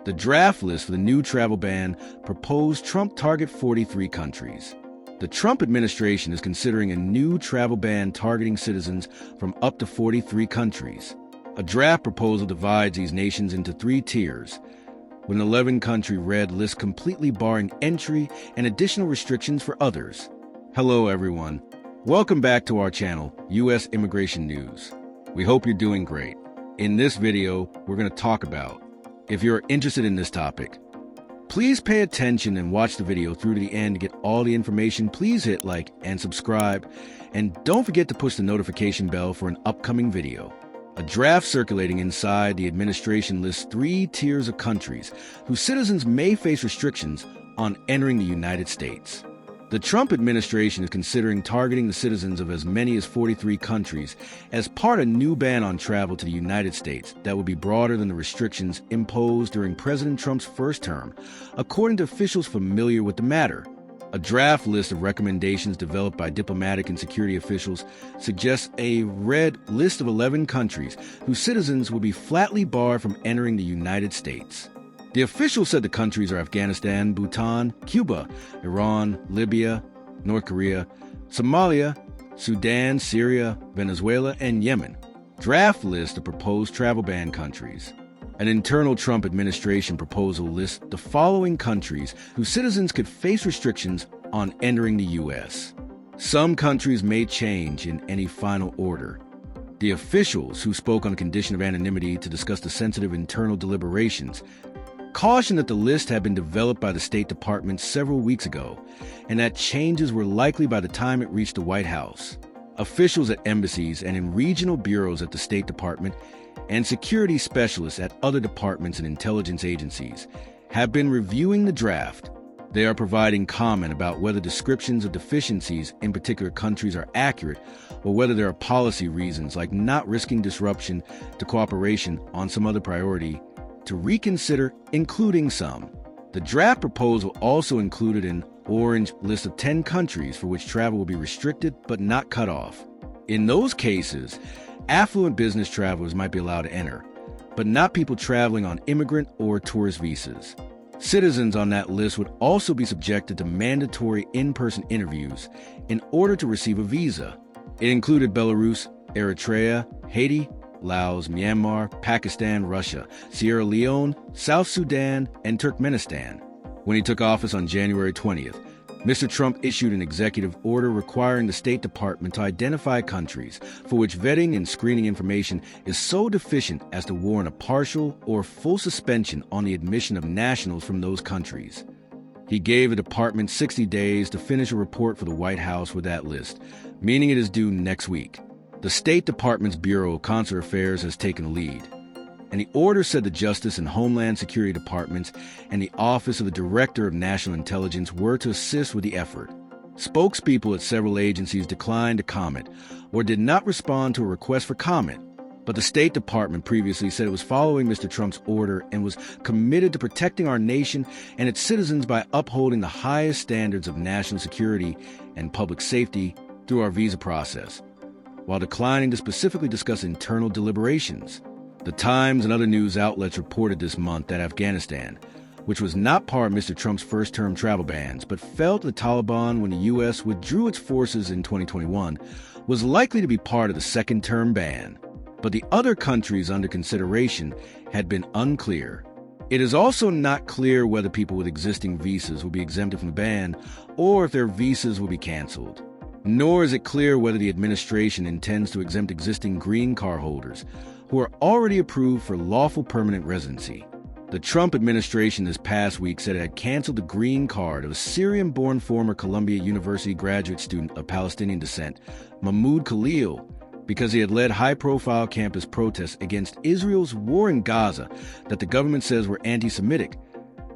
The draft list for the new travel ban proposed Trump target 43 countries. The Trump administration is considering a new travel ban targeting citizens from up to 43 countries. A draft proposal divides these nations into 3 tiers, with an 11-country red list completely barring entry and additional restrictions for others. Hello, everyone. Welcome back to our channel, U.S. Immigration News. We hope you're doing great. In this video, we're going to talk about, if you're interested in this topic, please pay attention and watch the video through to the end to get all the information. Please hit like and subscribe, and don't forget to push the notification bell for an upcoming video. A draft circulating inside the administration lists 3 tiers of countries whose citizens may face restrictions on entering the United States. The Trump administration is considering targeting the citizens of as many as 43 countries as part of a new ban on travel to the United States that would be broader than the restrictions imposed during President Trump's first term, according to officials familiar with the matter. A draft list of recommendations developed by diplomatic and security officials suggests a red list of 11 countries whose citizens will be flatly barred from entering the United States. The officials said the countries are Afghanistan, Bhutan, Cuba, Iran, Libya, North Korea, Somalia, Sudan, Syria, Venezuela, and Yemen. Draft list of proposed travel ban countries. An internal Trump administration proposal lists the following countries whose citizens could face restrictions on entering the U.S. Some countries may change in any final order. The officials, who spoke on a condition of anonymity to discuss the sensitive internal deliberations, cautioned that the list had been developed by the State Department several weeks ago and that changes were likely by the time it reached the White House. Officials at embassies and in regional bureaus at the State Department and security specialists at other departments and intelligence agencies have been reviewing the draft. They are providing comment about whether descriptions of deficiencies in particular countries are accurate or whether there are policy reasons like not risking disruption to cooperation on some other priority to reconsider including some. The draft proposal also included an orange list of 10 countries for which travel will be restricted but not cut off. In those cases, affluent business travelers might be allowed to enter, but not people traveling on immigrant or tourist visas. Citizens on that list would also be subjected to mandatory in-person interviews in order to receive a visa. It included Belarus, Eritrea, Haiti, Laos, Myanmar, Pakistan, Russia, Sierra Leone, South Sudan, and Turkmenistan. When he took office on January 20th, Mr. Trump issued an executive order requiring the State Department to identify countries for which vetting and screening information is so deficient as to warrant a partial or full suspension on the admission of nationals from those countries. He gave the department 60 days to finish a report for the White House with that list, meaning it is due next week. The State Department's Bureau of Consular Affairs has taken the lead, and the order said the Justice and Homeland Security Departments and the Office of the Director of National Intelligence were to assist with the effort. Spokespeople at several agencies declined to comment or did not respond to a request for comment, but the State Department previously said it was following Mr. Trump's order and was committed to protecting our nation and its citizens by upholding the highest standards of national security and public safety through our visa process, while declining to specifically discuss internal deliberations. The Times and other news outlets reported this month that Afghanistan, which was not part of Mr. Trump's first-term travel bans but fell to the Taliban when the U.S. withdrew its forces in 2021, was likely to be part of the second-term ban. But the other countries under consideration had been unclear. It is also not clear whether people with existing visas will be exempted from the ban or if their visas will be canceled. Nor is it clear whether the administration intends to exempt existing green card holders who are already approved for lawful permanent residency. The Trump administration this past week said it had canceled the green card of a Syrian-born former Columbia University graduate student of Palestinian descent, Mahmoud Khalil, because he had led high-profile campus protests against Israel's war in Gaza that the government says were anti-Semitic,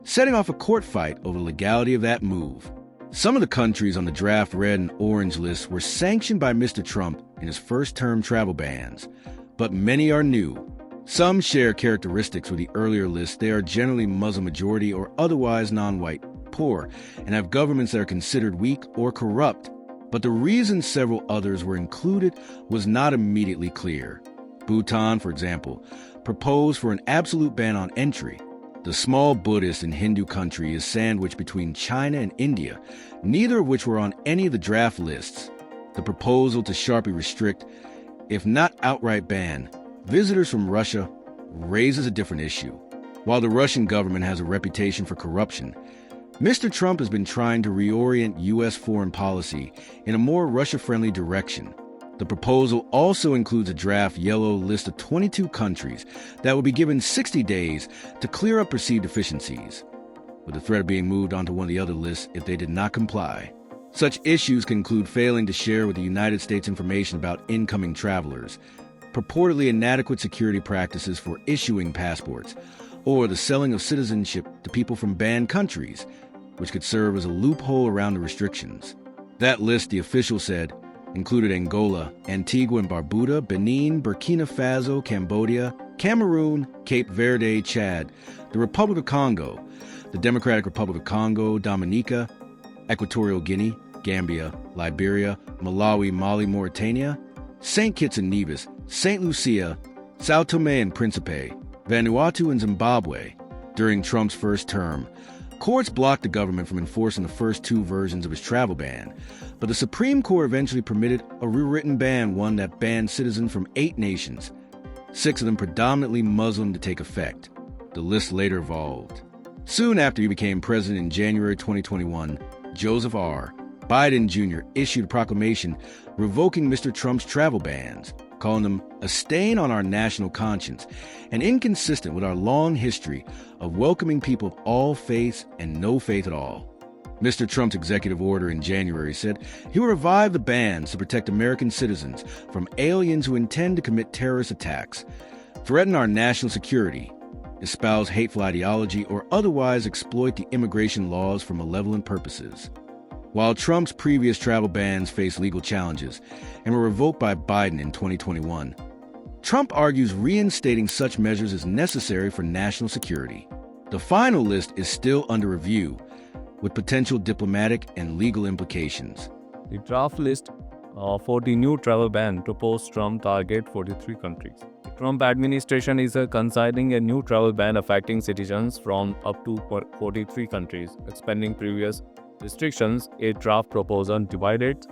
setting off a court fight over the legality of that move. Some of the countries on the draft red and orange list were sanctioned by Mr. Trump in his first-term travel bans, but many are new. Some share characteristics with the earlier list. They are generally Muslim majority or otherwise non-white, poor, and have governments that are considered weak or corrupt. But the reason several others were included was not immediately clear. Bhutan, for example, proposed for an absolute ban on entry, The small Buddhist and Hindu country is sandwiched between China and India, neither of which were on any of the draft lists. The proposal to sharply restrict, if not outright ban, visitors from Russia raises a different issue. While the Russian government has a reputation for corruption, Mr. Trump has been trying to reorient U.S. foreign policy in a more Russia-friendly direction. The proposal also includes a draft yellow list of 22 countries that will be given 60 days to clear up perceived deficiencies, with the threat of being moved onto one of the other lists if they did not comply. Such issues can include failing to share with the United States information about incoming travelers, purportedly inadequate security practices for issuing passports, or the selling of citizenship to people from banned countries, which could serve as a loophole around the restrictions. That list, the official said, included Angola, Antigua and Barbuda, Benin, Burkina Faso, Cambodia, Cameroon, Cape Verde, Chad, the Republic of Congo, the Democratic Republic of Congo, Dominica, Equatorial Guinea, Gambia, Liberia, Malawi, Mali, Mauritania, St. Kitts and Nevis, St. Lucia, Sao Tome and Principe, Vanuatu and Zimbabwe. During Trump's first term, courts blocked the government from enforcing the first two versions of his travel ban, but the Supreme Court eventually permitted a rewritten ban, one that banned citizens from 8 nations, 6 of them predominantly Muslim, to take effect. The list later evolved. Soon after he became president in January 2021, Joseph R. Biden Jr. issued a proclamation revoking Mr. Trump's travel bans, calling them a stain on our national conscience and inconsistent with our long history of welcoming people of all faiths and no faith at all. Mr. Trump's executive order in January said he will revive the bans to protect American citizens from aliens who intend to commit terrorist attacks, threaten our national security, espouse hateful ideology, or otherwise exploit the immigration laws for malevolent purposes. While Trump's previous travel bans faced legal challenges and were revoked by Biden in 2021, Trump argues reinstating such measures is necessary for national security. The final list is still under review, with potential diplomatic and legal implications. The draft list for the new travel ban proposed Trump target 43 countries. The Trump administration is considering a new travel ban affecting citizens from up to 43 countries, expanding previous restrictions. A draft proposal divided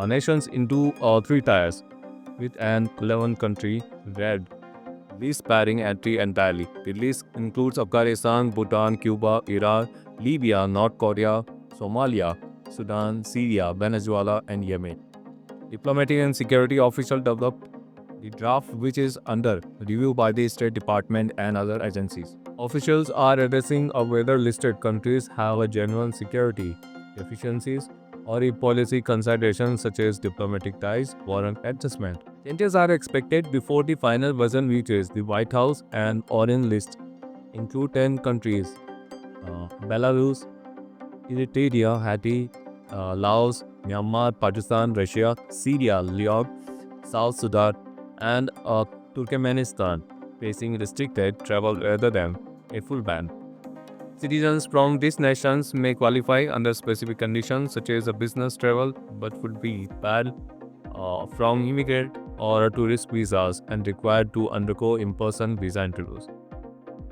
nations into 3 tiers, with an 11-country red list barring entry entirely. The list includes Afghanistan, Bhutan, Cuba, Iraq, Libya, North Korea, Somalia, Sudan, Syria, Venezuela, and Yemen. Diplomatic and security officials developed the draft, which is under review by the State Department and other agencies. Officials are addressing whether listed countries have a genuine security deficiencies or if policy considerations such as diplomatic ties warrant adjustment. Changes are expected before the final version reaches the White House. And orange list include 10 countries: Belarus, Eritrea, Haiti, Laos, Myanmar, Pakistan, Russia, Syria, Lebanon, South Sudan, and Turkmenistan, facing restricted travel rather than a full ban. Citizens from these nations may qualify under specific conditions such as a business travel, but would be barred from immigrant or tourist visas and required to undergo in-person visa interviews.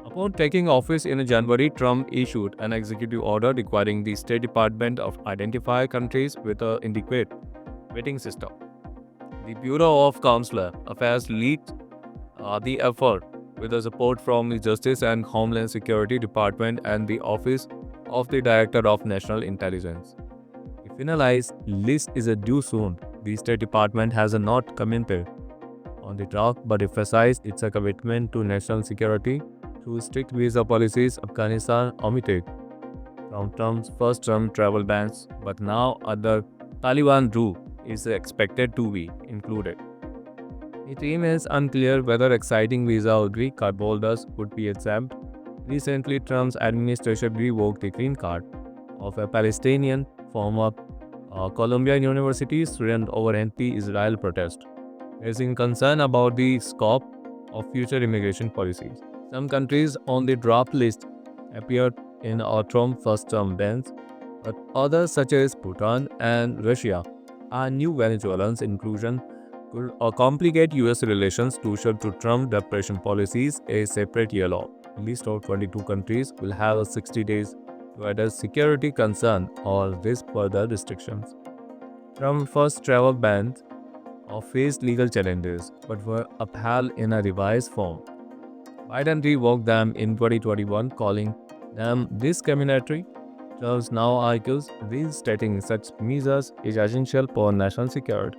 Upon taking office in January, Trump issued an executive order requiring the State Department to identify countries with an adequate vetting system. The Bureau of Consular Affairs leads the effort with the support from the Justice and Homeland Security Department and the Office of the Director of National Intelligence. The finalized list is due soon. The State Department has not commented on the draft but emphasized its commitment to national security through strict visa policies. Afghanistan omitted from Trump's first-term travel bans, but now other Taliban rule is expected to be included. It remains unclear whether exciting visa or green card holders would be exempt. Recently, Trump's administration revoked the green card of a Palestinian former Columbia University student over anti-Israel protest, raising concern about the scope of future immigration policies. Some countries on the draft list appeared in Trump's first-term bans, but others such as Bhutan and Russia and new Venezuelan's inclusion could complicate U.S. relations crucial to Trump depression policies. A separate yellow list of 22 countries will have a 60 days to address security concern or risk further restrictions. Trump's first travel bans faced legal challenges but were upheld in a revised form. Biden revoked them in 2021, calling them discriminatory. Trump now argues reinstating such measures is essential for national security.